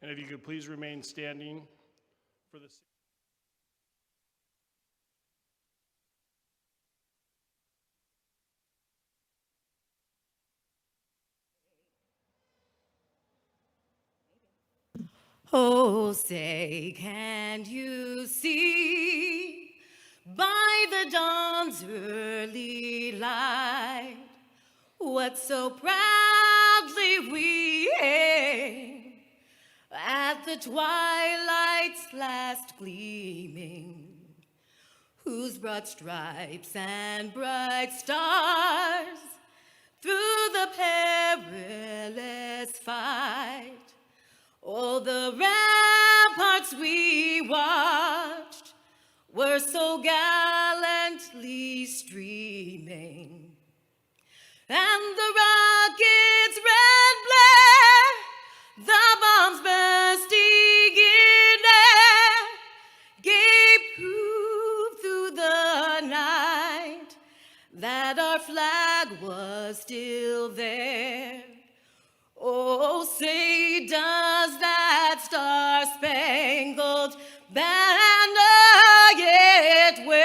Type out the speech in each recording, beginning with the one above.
And if you could please remain standing for the Oh, say, can you see by the dawn's early light what so proudly we hailed at the twilight's last gleaming, whose broad stripes and bright stars through the perilous fight, all the ramparts we watched were so gallantly streaming, and the rockets' red blare, the bombs bursting in air, gave proof through the night that our flag was still there. Oh, say, does that star-spangled banner yet wave?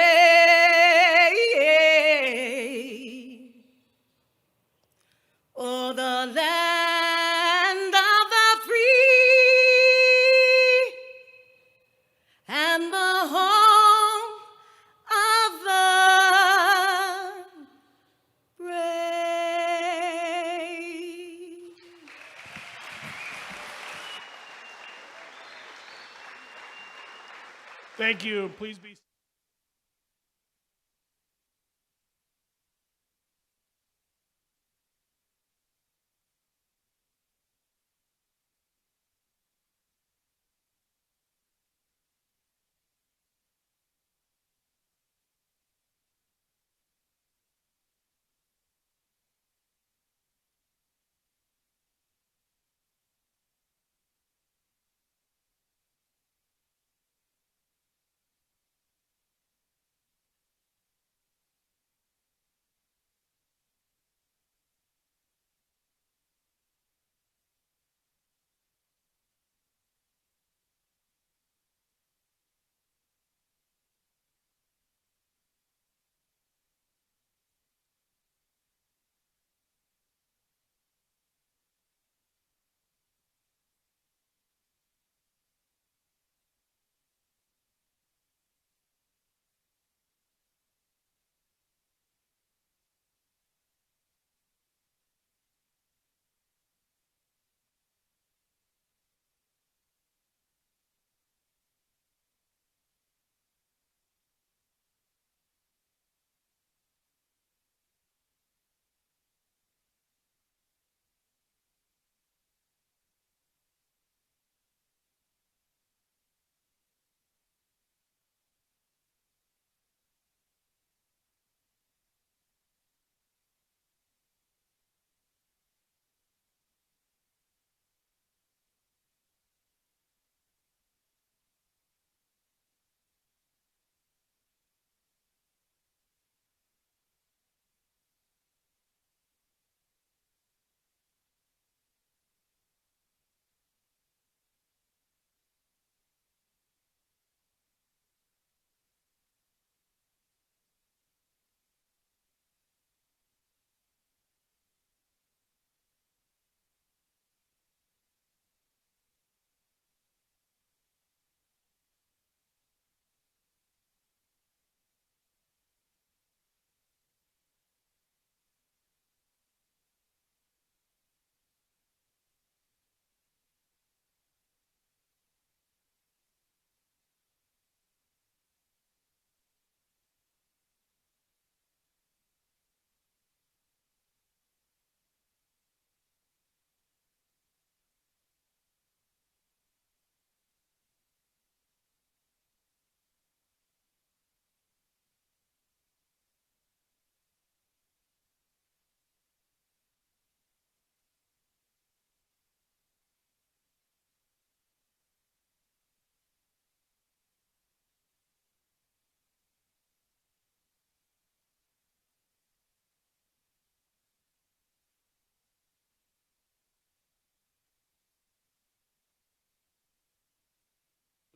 Oh, the land of the free and the home of the brave. Thank you. Please be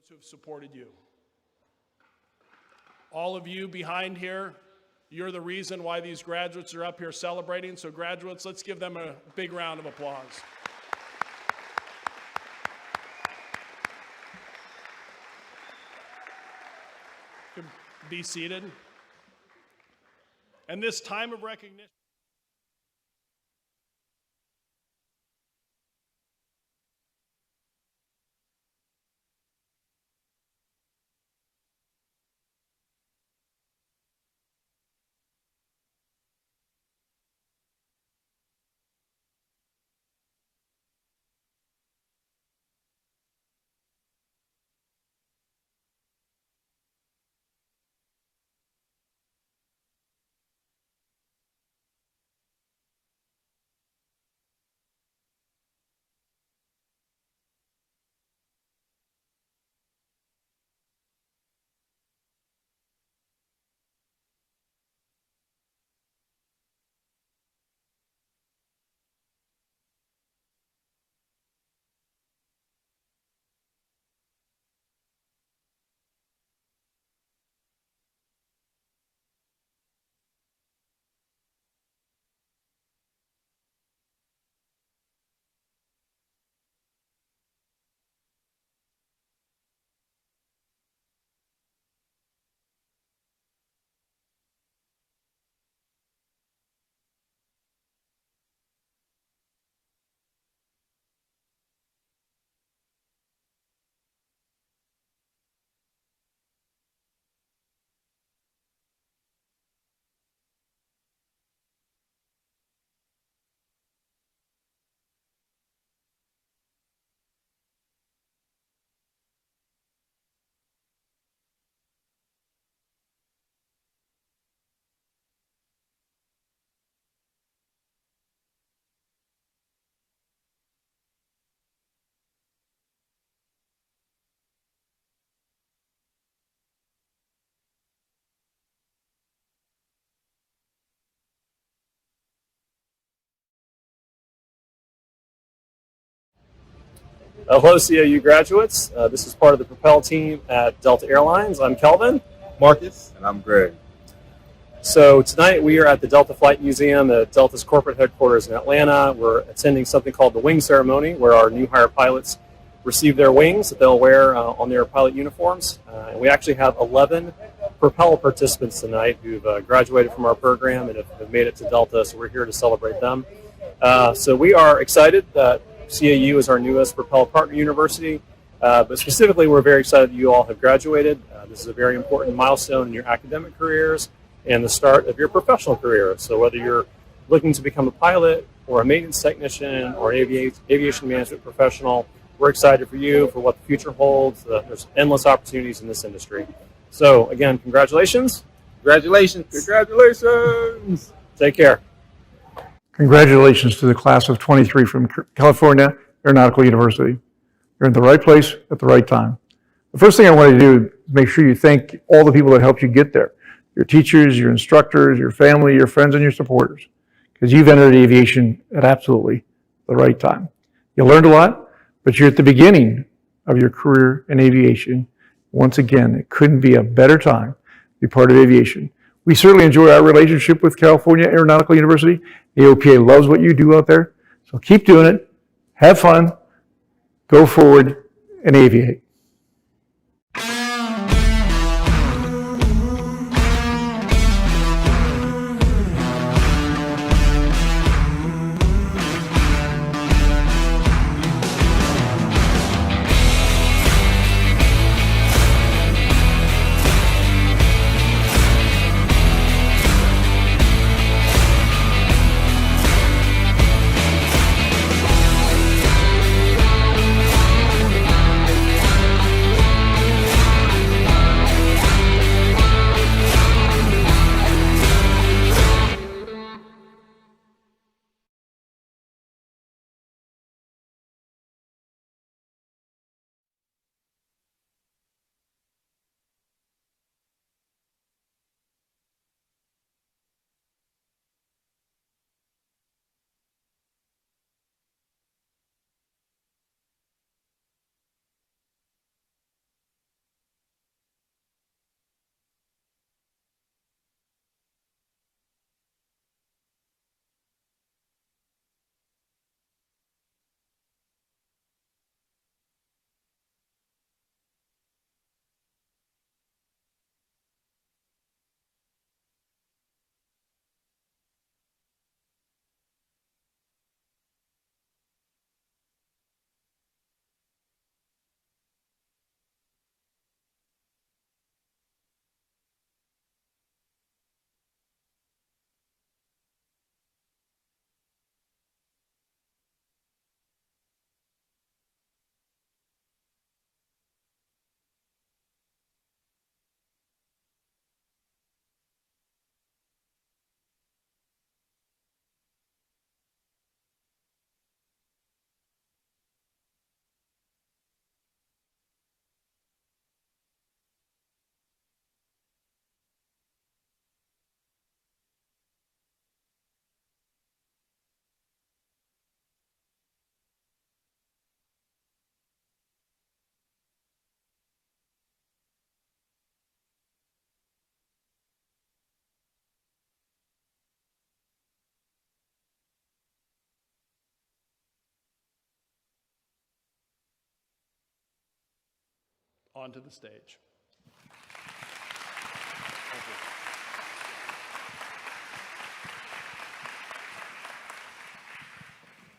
who have supported you. All of you behind here, you're the reason why these graduates are up here celebrating. So graduates, let's give them a big round of applause. You can be seated. And this time of recognition, Hello, CAU graduates. This is part of the Propel team at Delta Airlines. I'm Kelvin. Marcus. And I'm Greg. So tonight we are at the Delta Flight Museum at Delta's corporate headquarters in Atlanta. We're attending something called the wing ceremony, where our new hire pilots receive their wings that they'll wear on their pilot uniforms. And we actually have 11 Propel participants tonight who've graduated from our program and have made it to Delta, so we're here to celebrate them. So we are excited that CAU is our newest Propel partner university, but specifically we're very excited that you all have graduated. This is a very important milestone in your academic careers and the start of your professional career. So whether you're looking to become a pilot or a maintenance technician or an aviation management professional, we're excited for you, for what the future holds. There's endless opportunities in this industry. So again, congratulations. Congratulations. Congratulations. Take care. Congratulations to the class of 23 from California Aeronautical University. You're in the right place at the right time. The first thing I want to do is make sure you thank all the people that helped you get there. Your teachers, your instructors, your family, your friends, and your supporters. Because you've entered aviation at absolutely the right time. You learned a lot, but you're at the beginning of your career in aviation. Once again, it couldn't be a better time to be part of aviation. We certainly enjoy our relationship with California Aeronautical University. The AOPA loves what you do out there. So keep doing it. Have fun. Go forward and aviate. onto the stage.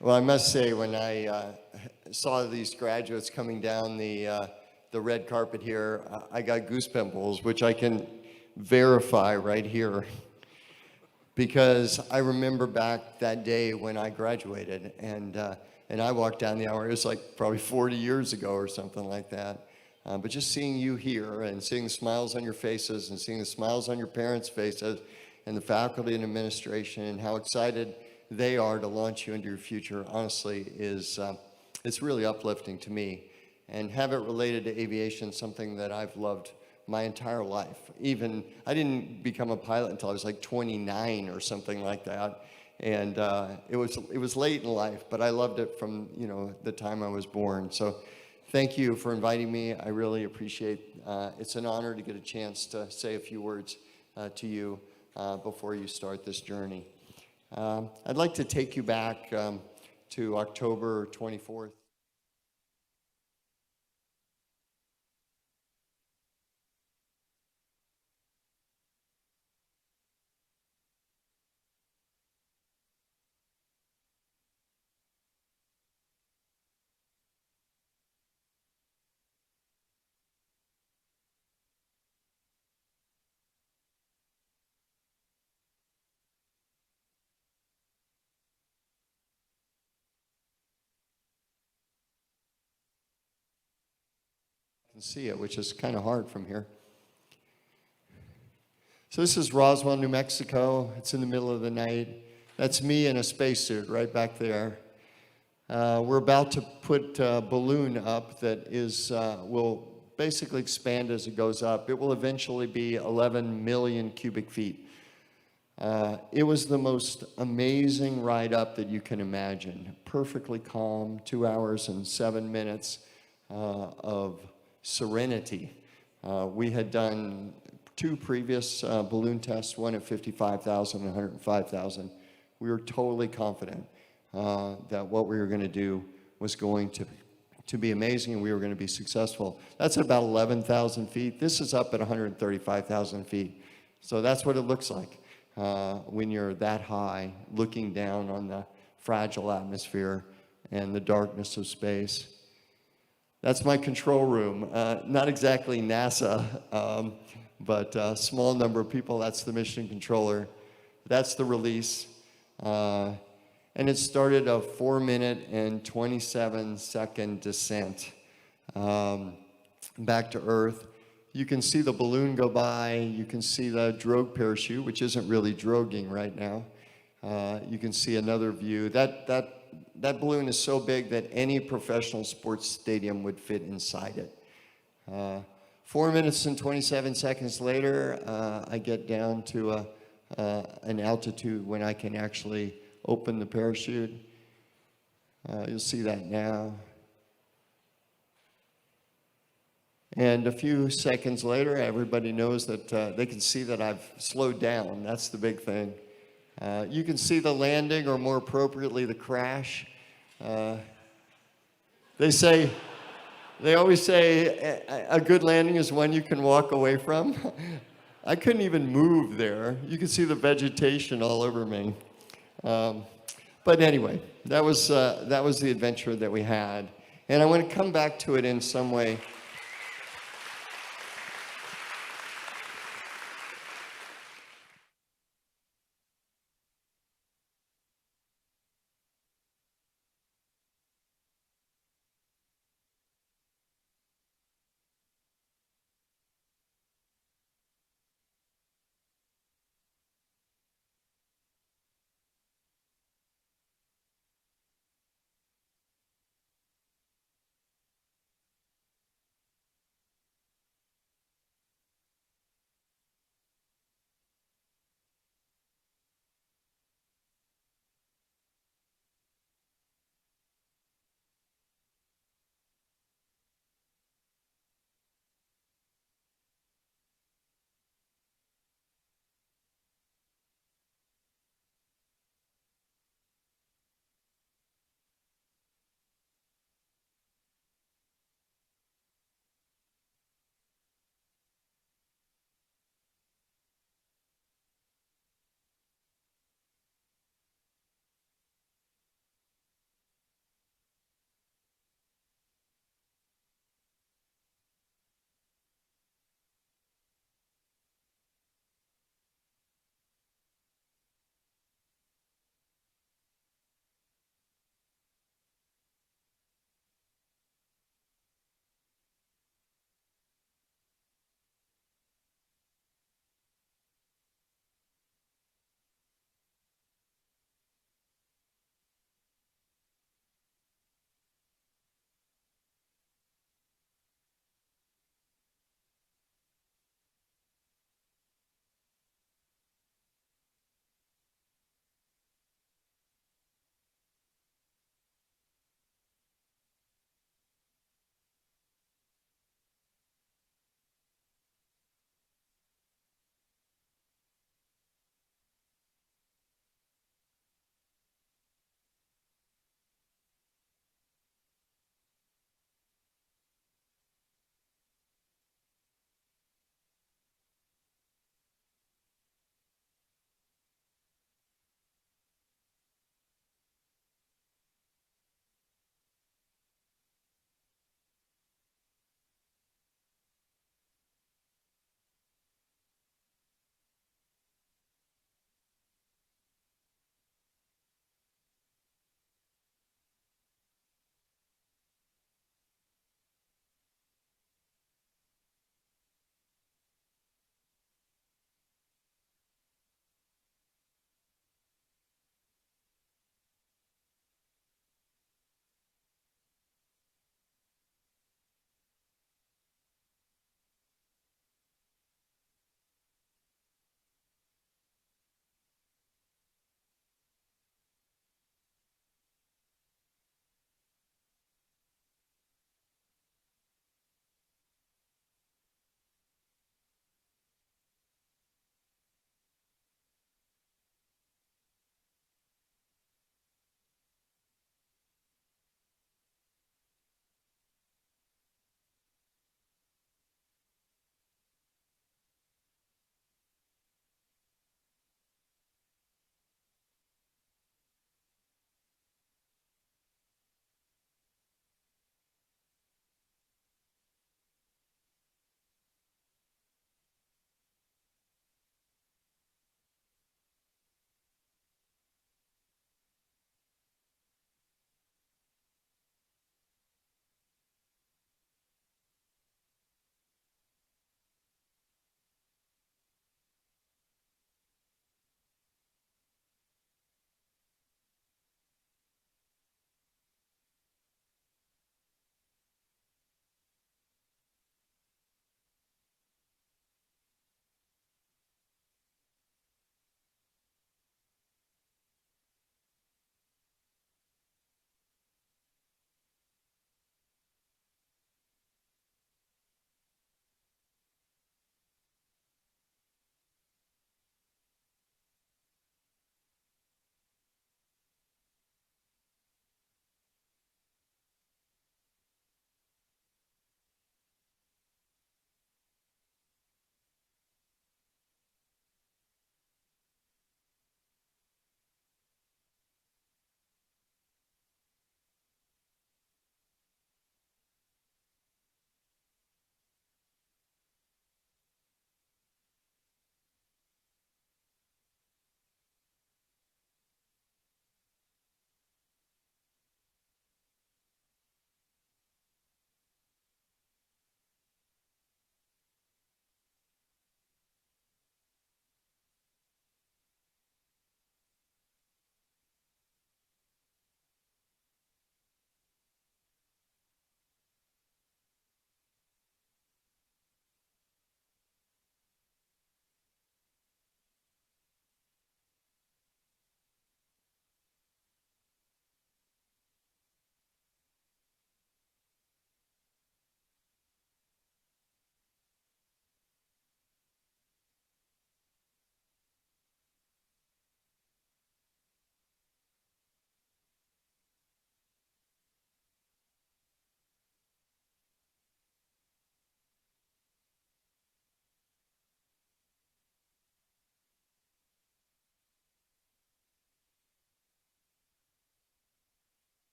Well, I must say, when I saw these graduates coming down the red carpet here, I got goosebumps, which I can verify right here. Because I remember back that day when I graduated, and I walked down the aisle. It was like probably 40 years ago or something like that. But just seeing you here and seeing the smiles on your faces and seeing the smiles on your parents' faces and the faculty and administration and how excited they are to launch you into your future, honestly, it's really uplifting to me. And have it related to aviation, something that I've loved my entire life. Even, I didn't become a pilot until I was like 29 or something like that. And it was late in life, but I loved it from, the time I was born. So thank you for inviting me. I really appreciate it's an honor to get a chance to say a few words to you before you start this journey. I'd like to take you back to October 24th. Can see it, which is kind of hard from here. So this is Roswell, New Mexico. It's in the middle of the night. That's me in a spacesuit right back there. We're about to put a balloon up that will basically expand as it goes up. It will eventually be 11 million cubic feet. It was the most amazing ride up that you can imagine. Perfectly calm, 2 hours and 7 minutes of serenity. We had done 2 previous balloon tests, one at 55,000 and 105,000. We were totally confident that what we were going to do was going to be amazing and we were going to be successful. That's at about 11,000 feet. This is up at 135,000 feet. So that's what it looks like when you're that high, looking down on the fragile atmosphere and the darkness of space. That's my control room. Not exactly NASA, but a small number of people. That's the mission controller. That's the release. And it started a 4-minute and 27-second descent back to Earth. You can see the balloon go by. You can see the drogue parachute, which isn't really droguing right now. You can see another view. That balloon is so big that any professional sports stadium would fit inside it. 4 minutes and 27 seconds later, I get down to an altitude when I can actually open the parachute. You'll see that now. And a few seconds later, everybody knows that they can see that I've slowed down. That's the big thing. You can see the landing, or more appropriately, the crash. They always say a good landing is one you can walk away from. I couldn't even move there. You can see the vegetation all over me. But anyway, that was the adventure that we had. And I want to come back to it in some way.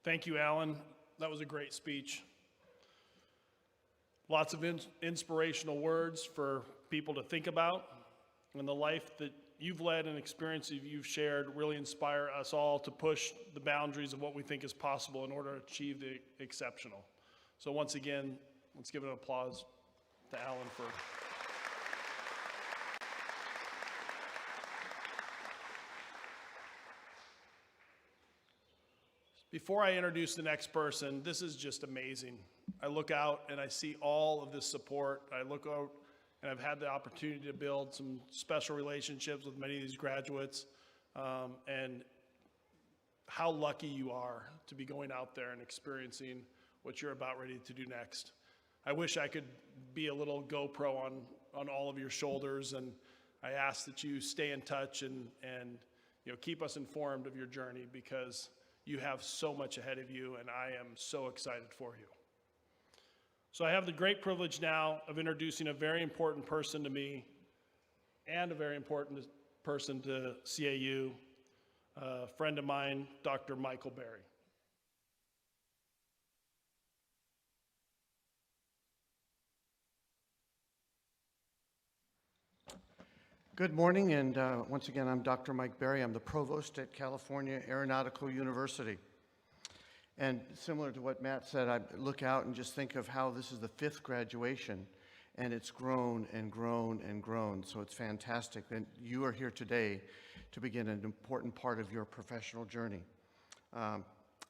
Thank you, Alan. That was a great speech. Lots of inspirational words for people to think about, and the life that you've led and experience that you've shared really inspire us all to push the boundaries of what we think is possible in order to achieve the exceptional. So once again, let's give an applause to Alan for. Before I introduce the next person, this is just amazing. I look out and I see all of this support. I look out and I've had the opportunity to build some special relationships with many of these graduates, and how lucky you are to be going out there and experiencing what you're about ready to do next. I wish I could be a little GoPro on all of your shoulders, and I ask that you stay in touch and keep us informed of your journey, because you have so much ahead of you, and I am so excited for you. So I have the great privilege now of introducing a very important person to me and a very important person to CAU, a friend of mine, Dr. Michael Berry. Good morning, and once again, I'm Dr. Mike Berry. I'm the provost at California Aeronautical University. And similar to what Matt said, I look out and just think of how this is the 5th graduation, and it's grown and grown and grown. So it's fantastic that you are here today to begin an important part of your professional journey,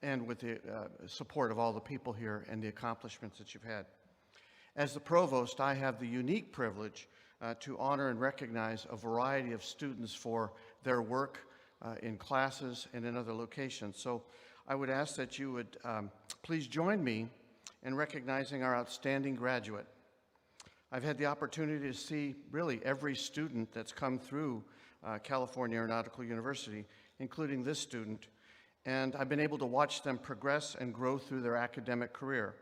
and with the support of all the people here and the accomplishments that you've had. As the provost, I have the unique privilege to honor and recognize a variety of students for their work in classes and in other locations. So I would ask that you would please join me in recognizing our outstanding graduate. I've had the opportunity to see really every student that's come through California Aeronautical University, including this student, and I've been able to watch them progress and grow through their academic career.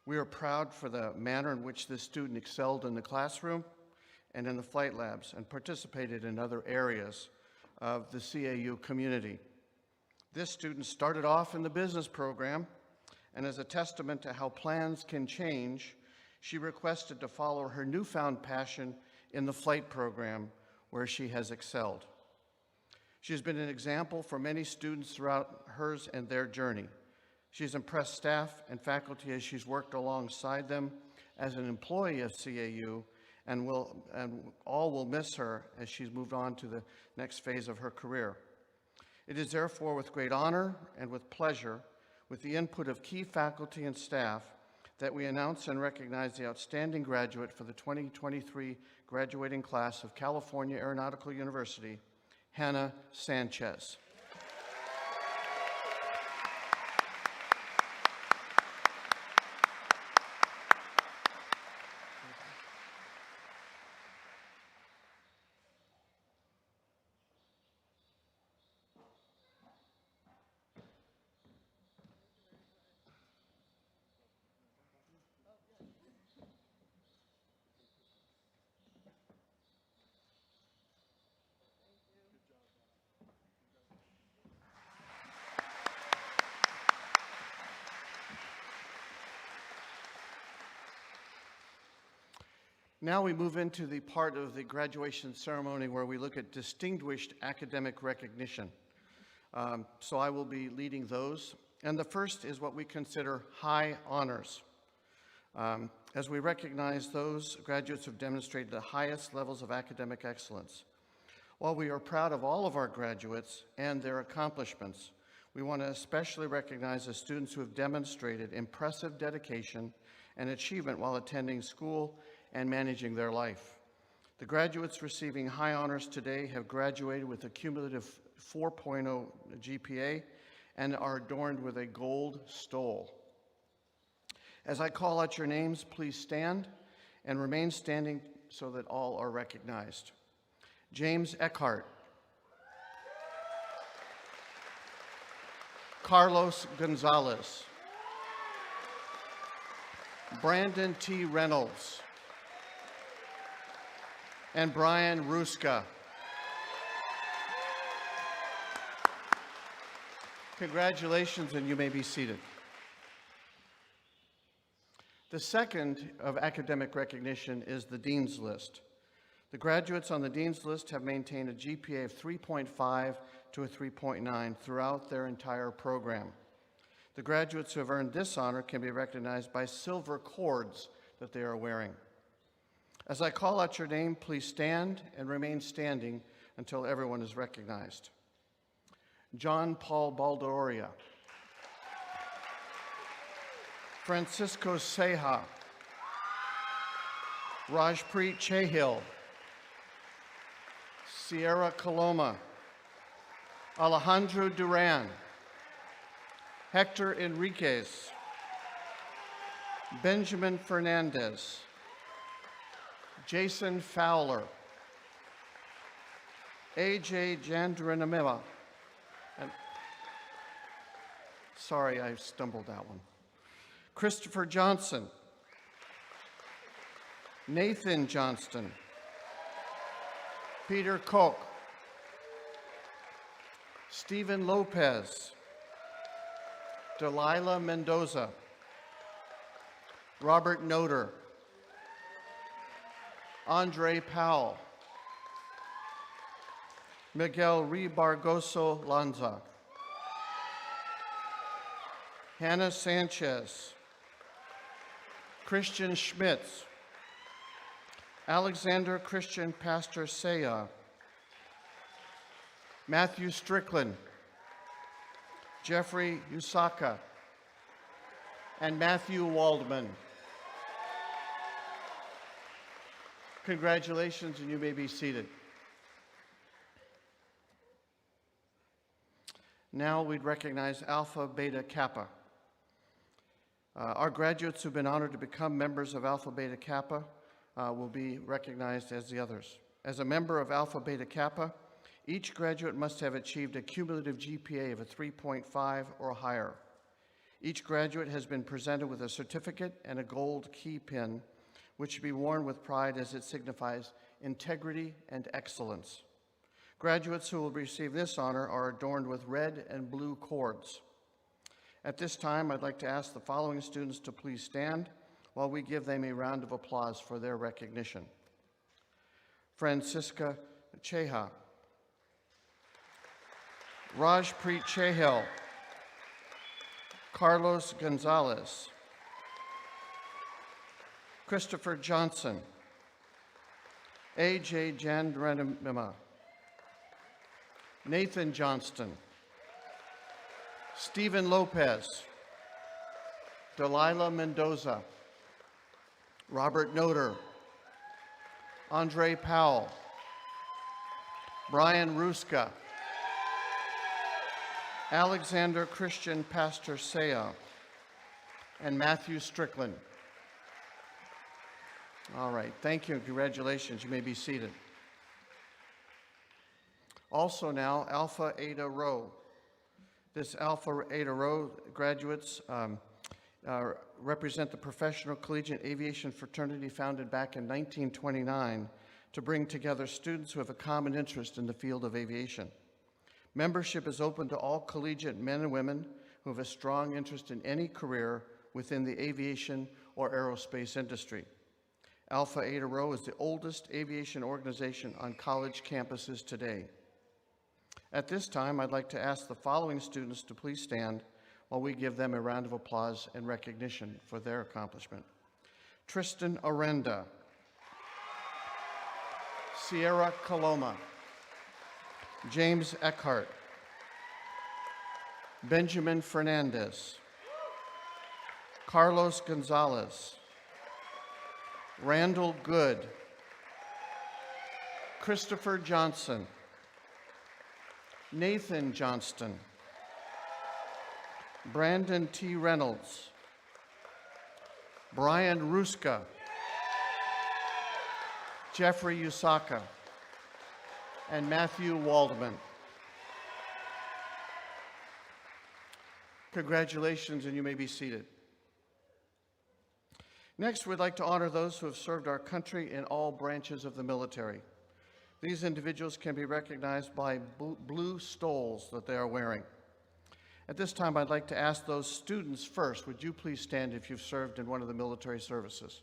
We are proud for the manner in which this student excelled in the classroom and in the flight labs and participated in other areas of the CAU community. This student started off in the business program, and as a testament to how plans can change, she requested to follow her newfound passion in the flight program, where she has excelled. She has been an example for many students throughout hers and their journey. She's impressed staff and faculty as she's worked alongside them as an employee of CAU, and all will miss her as she's moved on to the next phase of her career. It is therefore with great honor and with pleasure, with the input of key faculty and staff, that we announce and recognize the outstanding graduate for the 2023 graduating class of California Aeronautical University, Hannah Sanchez. Now we move into the part of the graduation ceremony where we look at distinguished academic recognition. So I will be leading those. And the first is what we consider high honors. As we recognize those graduates who have demonstrated the highest levels of academic excellence. While we are proud of all of our graduates and their accomplishments, we want to especially recognize the students who have demonstrated impressive dedication and achievement while attending school and managing their life. The graduates receiving high honors today have graduated with a cumulative 4.0 GPA and are adorned with a gold stole. As I call out your names, please stand and remain standing so that all are recognized. James Eckhart. Carlos Gonzalez. Brandon T. Reynolds. And Brian Ruska. Congratulations, and you may be seated. The second of academic recognition is the Dean's List. The graduates on the Dean's List have maintained a GPA of 3.5 to a 3.9 throughout their entire program. The graduates who have earned this honor can be recognized by silver cords that they are wearing. As I call out your name, please stand and remain standing until everyone is recognized. John Paul Baldoria, Francisco Seja, Rajpreet Chahil, Sierra Coloma, Alejandro Duran, Hector Enriquez, Benjamin Fernandez, Jason Fowler, AJ Jandranameva, and sorry, I stumbled that one. Christopher Johnson, Nathan Johnston, Peter Koch, Stephen Lopez, Delilah Mendoza, Robert Noter, Andre Powell, Miguel Ribargoso Lanza, Hannah Sanchez, Christian Schmitz, Alexander Christian Pastor Seya, Matthew Strickland, Jeffrey Usaka, and Matthew Waldman. Congratulations, and you may be seated. Now we'd recognize Alpha Beta Kappa. Our graduates who've been honored to become members of Alpha Beta Kappa will be recognized as the others. As a member of Alpha Beta Kappa, each graduate must have achieved a cumulative GPA of a 3.5 or higher. Each graduate has been presented with a certificate and a gold key pin, which should be worn with pride as it signifies integrity and excellence. Graduates who will receive this honor are adorned with red and blue cords. At this time, I'd like to ask the following students to please stand while we give them a round of applause for their recognition. Francisca Cheha, Rajpreet Chahil, Carlos Gonzalez, Christopher Johnson, AJ Jandranamima, Nathan Johnston, Stephen Lopez, Delilah Mendoza, Robert Noter, Andre Powell, Brian Ruska, Alexander Christian Pastor Seya, and Matthew Strickland. All right, thank you and congratulations. You may be seated. Also now, Alpha Eta Rho. This Alpha Eta Rho graduates represent the professional collegiate aviation fraternity founded back in 1929 to bring together students who have a common interest in the field of aviation. Membership is open to all collegiate men and women who have a strong interest in any career within the aviation or aerospace industry. Alpha Eta Rho is the oldest aviation organization on college campuses today. At this time, I'd like to ask the following students to please stand while we give them a round of applause and recognition for their accomplishment. Tristan Arenda, Sierra Coloma, James Eckhart, Benjamin Fernandez, Carlos Gonzalez, Randall Good, Christopher Johnson, Nathan Johnston, Brandon T. Reynolds, Brian Ruska, Jeffrey Usaka, and Matthew Waldman. Congratulations, and you may be seated. Next, we'd like to honor those who have served our country in all branches of the military. These individuals can be recognized by blue stoles that they are wearing. At this time, I'd like to ask those students first, would you please stand if you've served in one of the military services?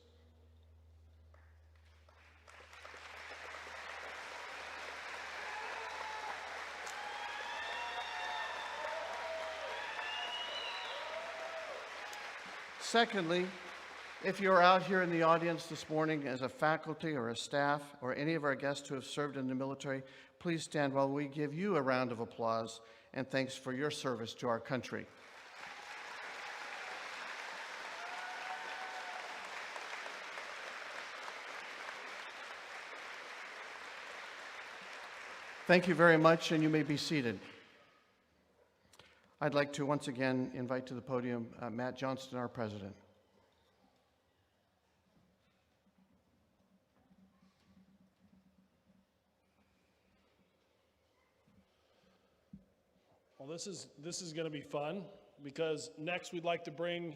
Secondly, if you're out here in the audience this morning as a faculty or a staff or any of our guests who have served in the military, please stand while we give you a round of applause and thanks for your service to our country. Thank you very much, and you may be seated. I'd like to once again invite to the podium Matt Johnston, our president. Well, this is going to be fun because next we'd like to bring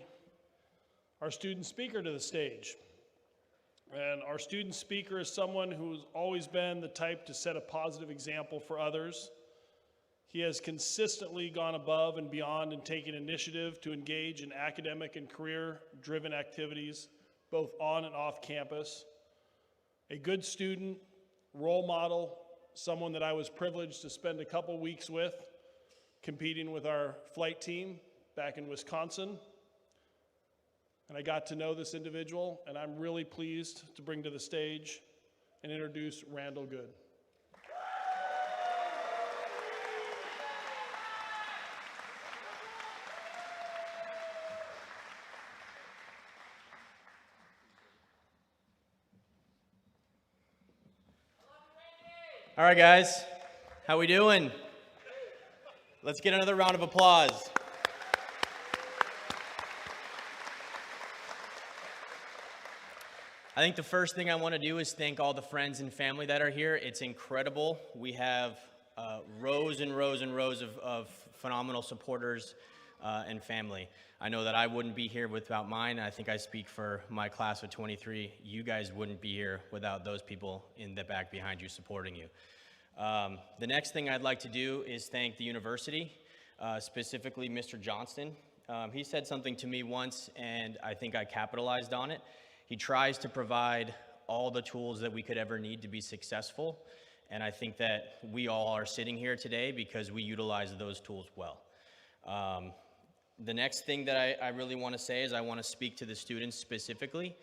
our student speaker to the stage. And our student speaker is someone who's always been the type to set a positive example for others. He has consistently gone above and beyond and taken initiative to engage in academic and career-driven activities, both on and off campus. A good student, role model, someone that I was privileged to spend a couple weeks with, competing with our flight team back in Wisconsin. And I got to know this individual, and I'm really pleased to bring to the stage and introduce Randall Good. All right, guys, how we doing? Let's get another round of applause. I think the first thing I want to do is thank all the friends and family that are here. It's incredible. We have rows and rows and rows of phenomenal supporters and family. I know that I wouldn't be here without mine. I think I speak for my class of 23. You guys wouldn't be here without those people in the back behind you supporting you. The next thing I'd like to do is thank the university, specifically Mr. Johnston. He said something to me once, and I think I capitalized on it. He tries to provide all the tools that we could ever need to be successful, and I think that we all are sitting here today because we utilize those tools well. The next thing that I really want to say is I want to speak to the students specifically.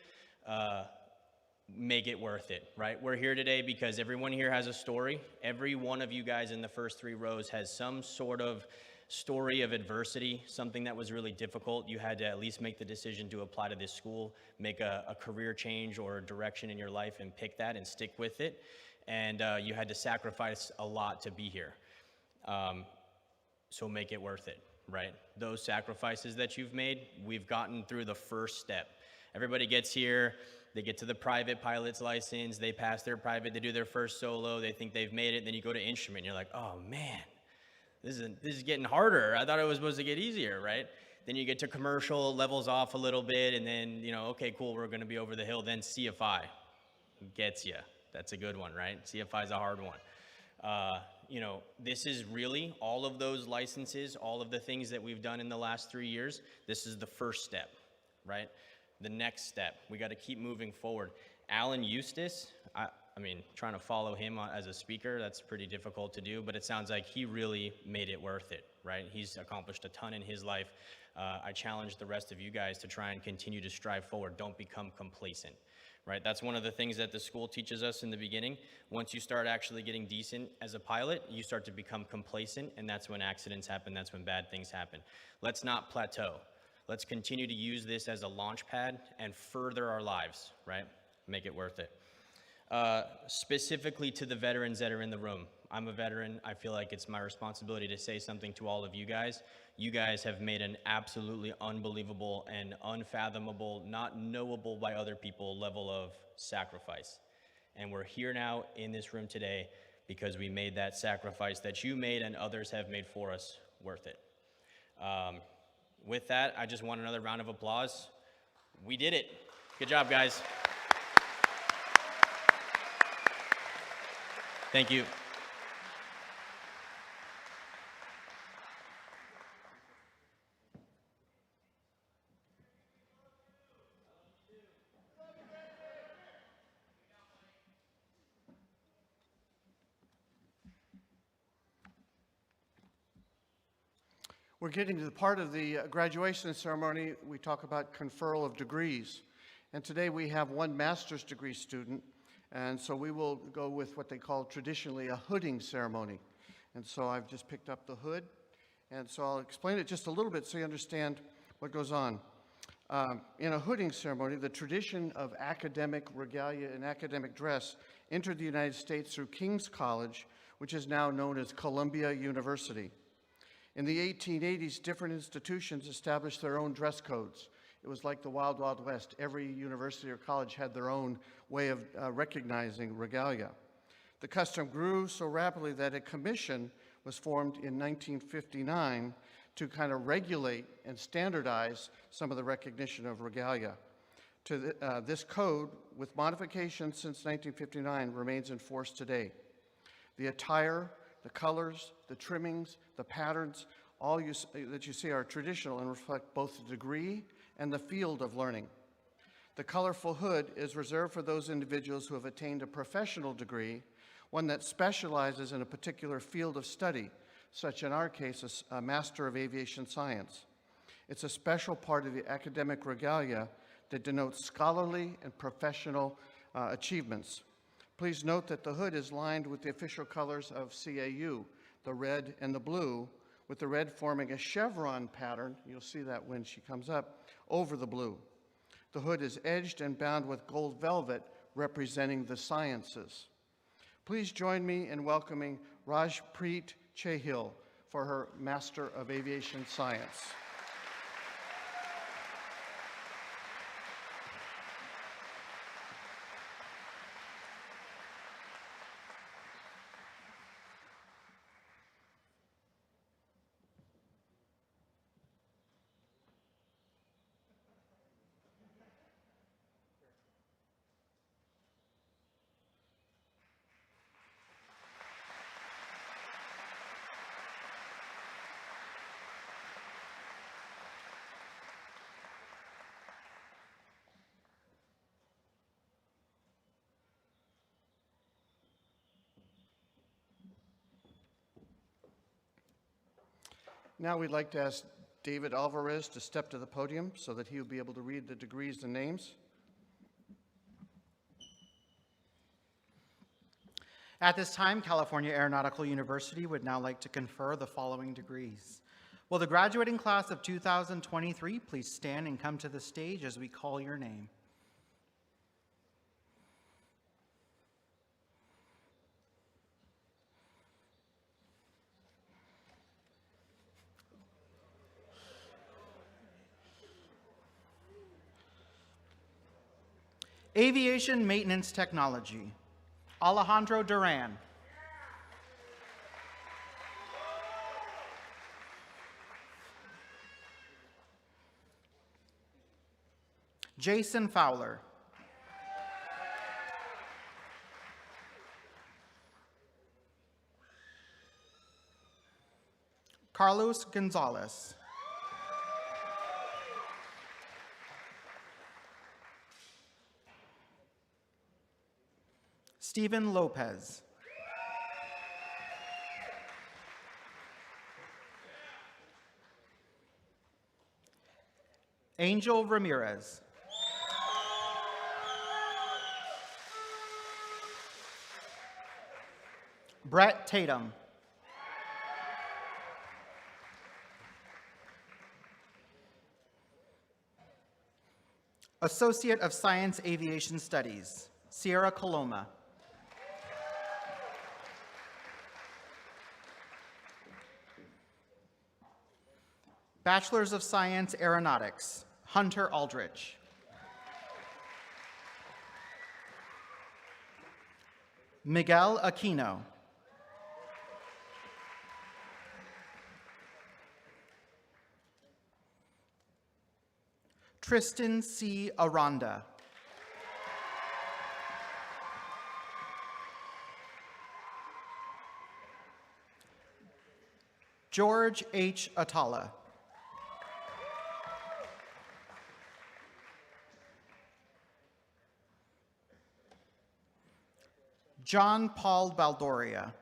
Make it worth it, right? We're here today because everyone here has a story. Every one of you guys in the first 3 rows has some sort of story of adversity, something that was really difficult. You had to at least make the decision to apply to this school, make a career change or a direction in your life and pick that and stick with it. And you had to sacrifice a lot to be here. So make it worth it, right? Those sacrifices that you've made, we've gotten through the first step. Everybody gets here, they get to the private pilot's license, they pass their private, they do their first solo, they think they've made it, then you go to instrument, and you're like, oh man, this is getting harder. I thought it was supposed to get easier, right? Then you get to commercial, levels off a little bit, and then, okay, cool, we're gonna be over the hill. Then CFI gets you. That's a good one, right? CFI is a hard one. This is really all of those licenses, all of the things that we've done in the last 3 years, this is the first step, right? The next step, we got to keep moving forward. Alan Eustace, I mean, trying to follow him as a speaker, that's pretty difficult to do, but it sounds like he really made it worth it, right? He's accomplished a ton in his life. I challenge the rest of you guys to try and continue to strive forward. Don't become complacent, right? That's one of the things that the school teaches us in the beginning. Once you start actually getting decent as a pilot, you start to become complacent, and that's when accidents happen, that's when bad things happen. Let's not plateau. Let's continue to use this as a launch pad and further our lives, right? Make it worth it. Specifically to the veterans that are in the room. I'm a veteran. I feel like it's my responsibility to say something to all of you guys. You guys have made an absolutely unbelievable and unfathomable, not knowable by other people level of sacrifice. And we're here now in this room today because we made that sacrifice that you made and others have made for us worth it. With that, I just want another round of applause. We did it. Good job, guys. Thank you. We're getting to the part of the graduation ceremony we talk about conferral of degrees. And today we have one master's degree student, and so we will go with what they call traditionally a hooding ceremony. And so I've just picked up the hood, and so I'll explain it just a little bit so you understand what goes on. In a hooding ceremony, the tradition of academic regalia and academic dress entered the United States through King's College, which is now known as Columbia University. In the 1880s, different institutions established their own dress codes. It was like the Wild Wild West. Every university or college had their own way of recognizing regalia. The custom grew so rapidly that a commission was formed in 1959 to kind of regulate and standardize some of the recognition of regalia. This code, with modifications since 1959, remains in force today. The attire, the colors, the trimmings, the patterns, all that you see are traditional and reflect both the degree and the field of learning. The colorful hood is reserved for those individuals who have attained a professional degree, one that specializes in a particular field of study, such in our case, a Master of Aviation Science. It's a special part of the academic regalia that denotes scholarly and professional achievements. Please note that the hood is lined with the official colors of CAU, the red and the blue, with the red forming a chevron pattern, you'll see that when she comes up, over the blue. The hood is edged and bound with gold velvet representing the sciences. Please join me in welcoming Rajpreet Chahil for her Master of Aviation Science. Now we'd like to ask David Alvarez to step to the podium so that he will be able to read the degrees and names. At this time, California Aeronautical University would now like to confer the following degrees. Will the graduating class of 2023 please stand and come to the stage as we call your name? Aviation Maintenance Technology, Alejandro Duran. Jason Fowler. Carlos Gonzalez. Stephen Lopez. Angel Ramirez. Brett Tatum. Associate of Science Aviation Studies, Sierra Coloma. Bachelors of Science Aeronautics, Hunter Aldrich. Miguel Aquino. Tristan C. Aranda. George H. Atala. John Paul Baldoria.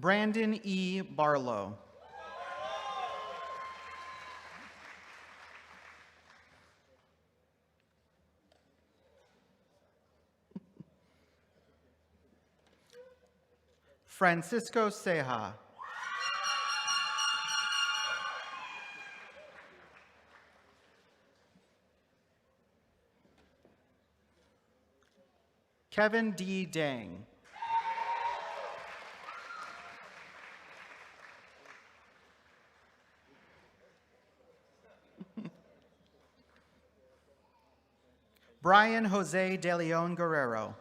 Brandon E. Barlow. Francisco Ceja. Kevin D. Dang. Brian Jose De Leon Guerrero.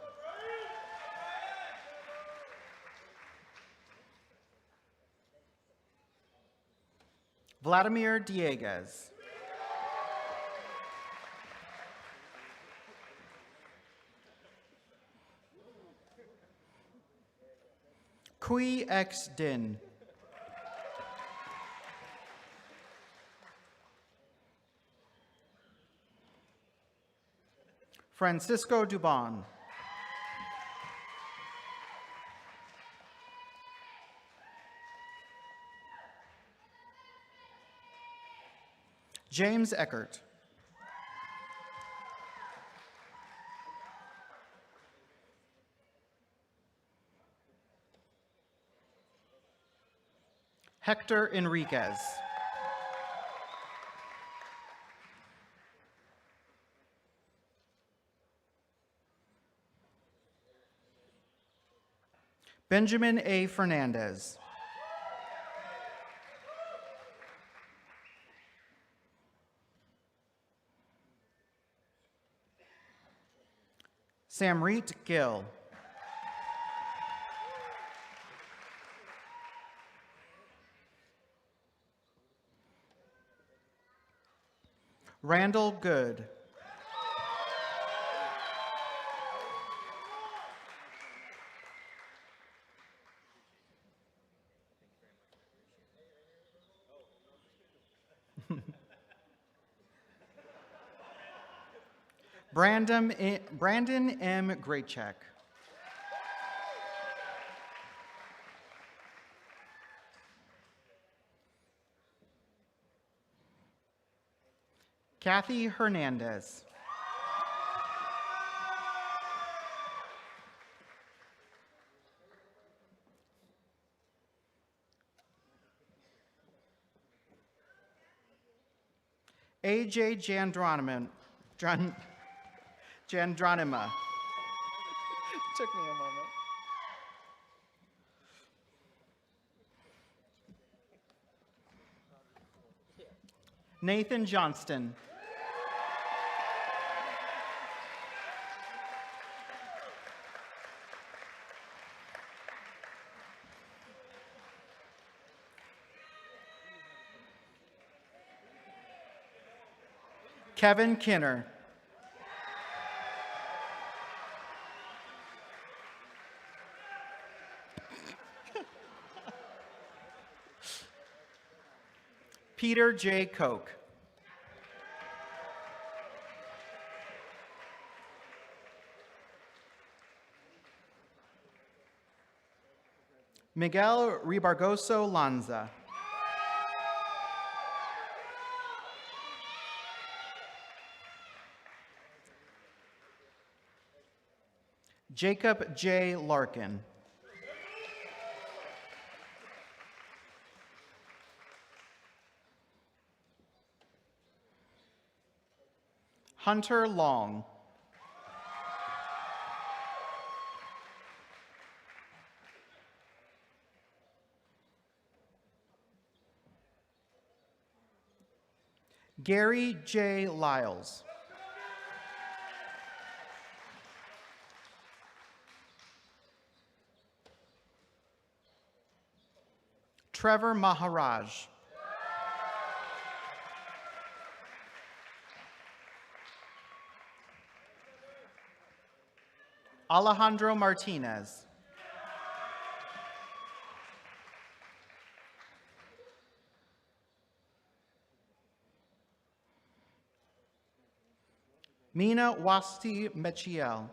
Vladimir Dieguez. Kui X Din. Francisco Dubon. James Eckert. Hector Enriquez. Benjamin A. Fernandez. Samreet Gill. Randall Good. Brandon M. Graycheck. Kathy Hernandez. AJ Jandronima. Took me a moment. Nathan Johnston. Kevin Kinner. Peter J. Koch. Miguel Ribargoso Lanza. Jacob J. Larkin. Hunter Long. Gary J. Lyles. Trevor Maharaj. Alejandro Martinez. Mina Wasti Mechiel.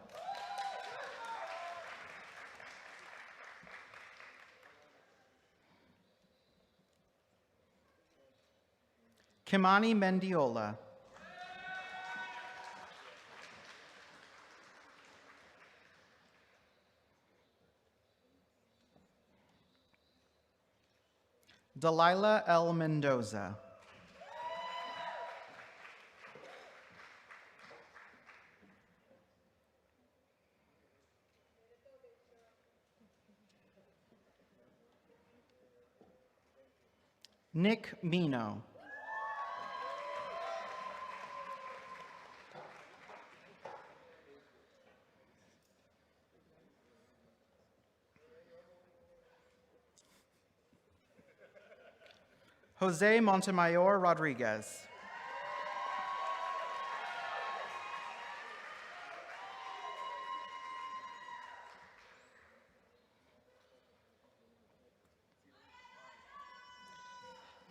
Kimani Mendiola. Delilah L. Mendoza. Nick Mino. Jose Montemayor Rodriguez.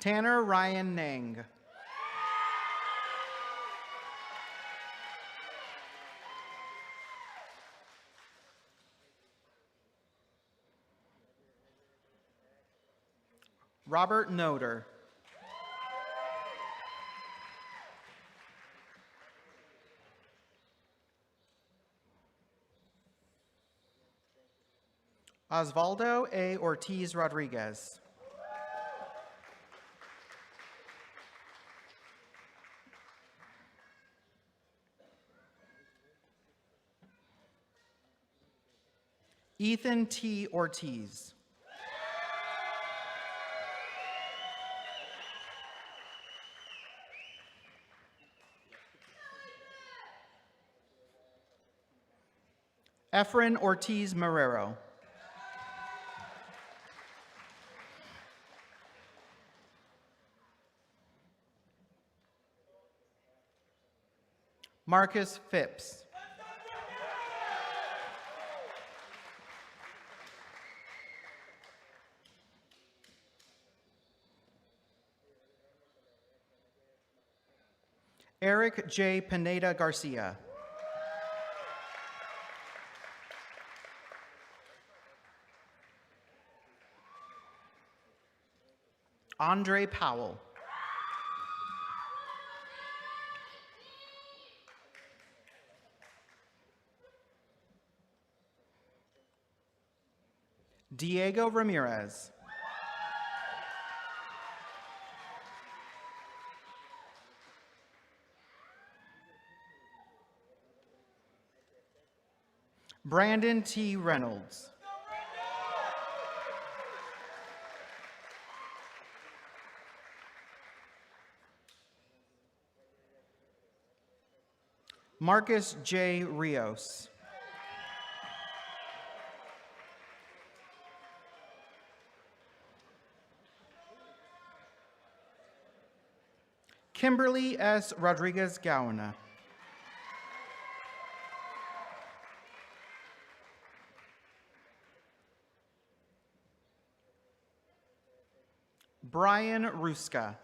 Tanner Ryan Nang. Robert Noder. Osvaldo A. Ortiz Rodriguez. Ethan T. Ortiz. Efren Ortiz Marrero. Marcus Phipps. Eric J. Pineda Garcia. Andre Powell. Diego Ramirez. Brandon T. Reynolds. Marcus J. Rios. Kimberly S. Rodriguez Gauna. Brian Ruska.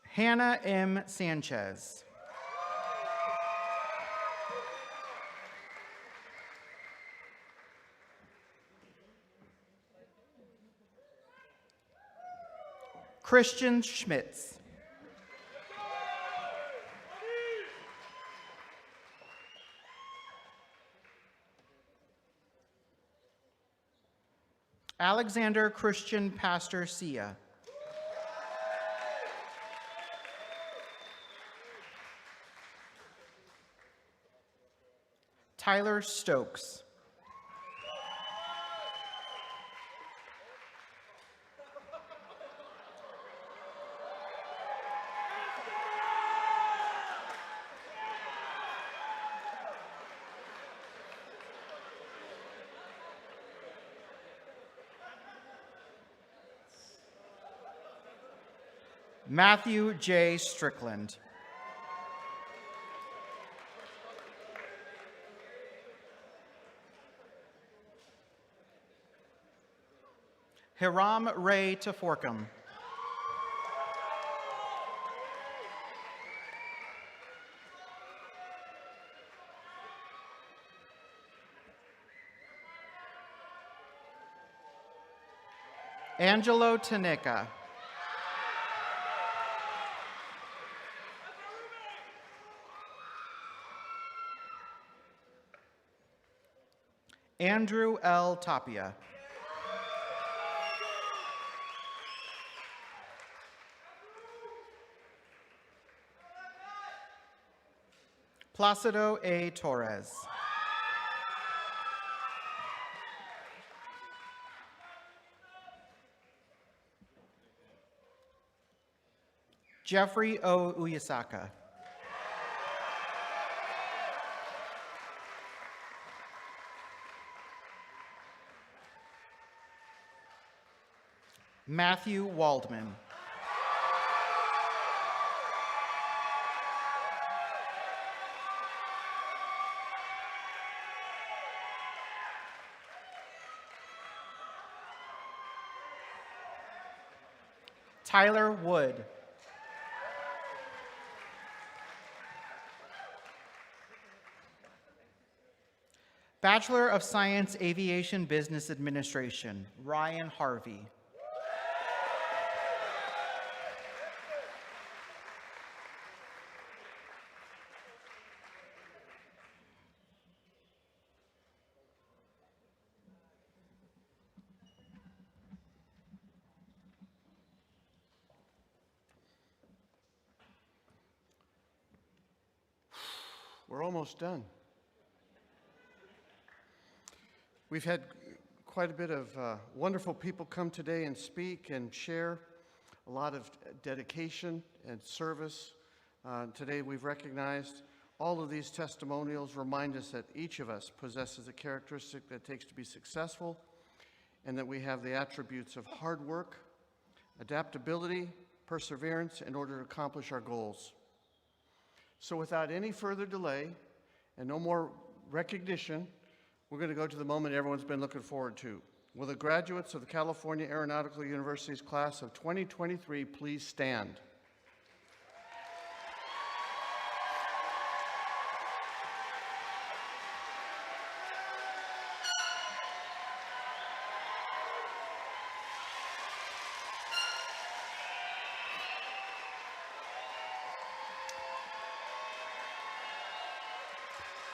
Hannah M. Sanchez. Christian Schmitz. Alexander Christian Pastor Sia. Tyler Stokes. Matthew J. Strickland. Hiram Ray Teforkum. Angelo Tanica. Andrew L. Tapia. Placido A. Torres. Jeffrey O. Uyasaka. Matthew Waldman. Tyler Wood. Bachelor of Science, Aviation Business Administration, Ryan Harvey. We're almost done. We've had quite a bit of wonderful people come today and speak and share, a lot of dedication and service. Today we've recognized all of these testimonials remind us that each of us possesses a characteristic that it takes to be successful, and that we have the attributes of hard work, adaptability, perseverance in order to accomplish our goals. So without any further delay and no more recognition, we're going to go to the moment everyone's been looking forward to. Will the graduates of the California Aeronautical University's class of 2023 please stand?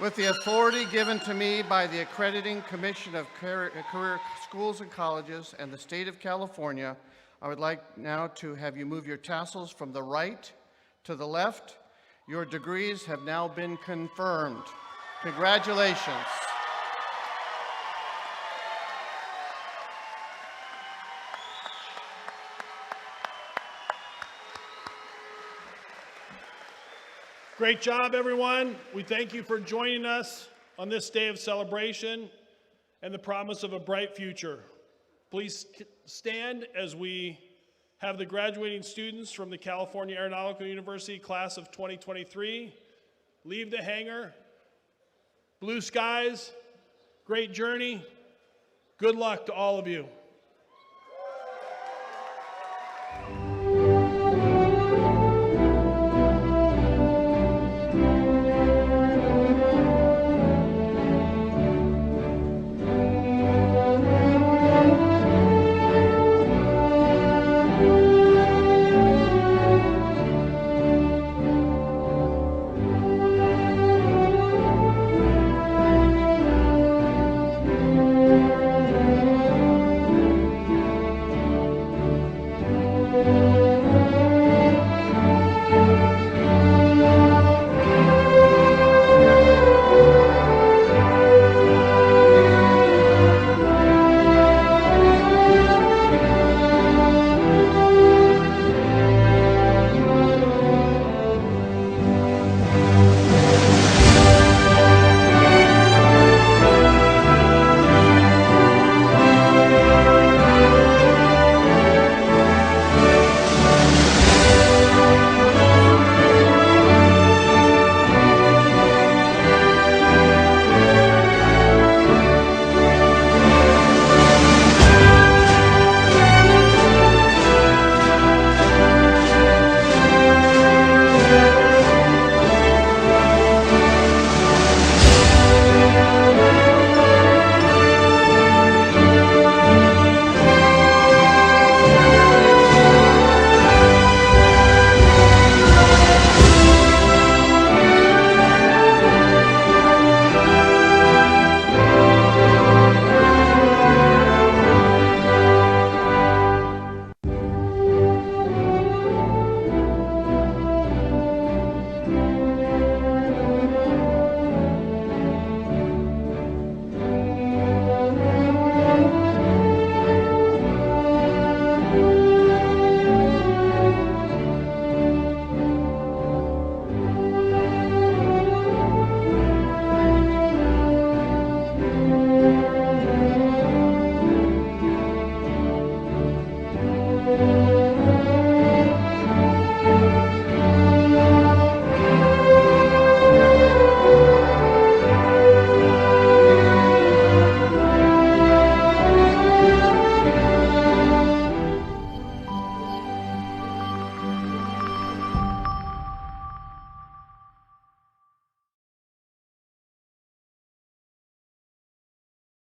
With the authority given to me by the Accrediting Commission of Career Schools and Colleges and the State of California, I would like now to have you move your tassels from the right to the left. Your degrees have now been confirmed. Congratulations. Great job, everyone. We thank you for joining us on this day of celebration and the promise of a bright future. Please stand as we have the graduating students from the California Aeronautical University class of 2023 leave the hangar. Blue skies, great journey. Good luck to all of you.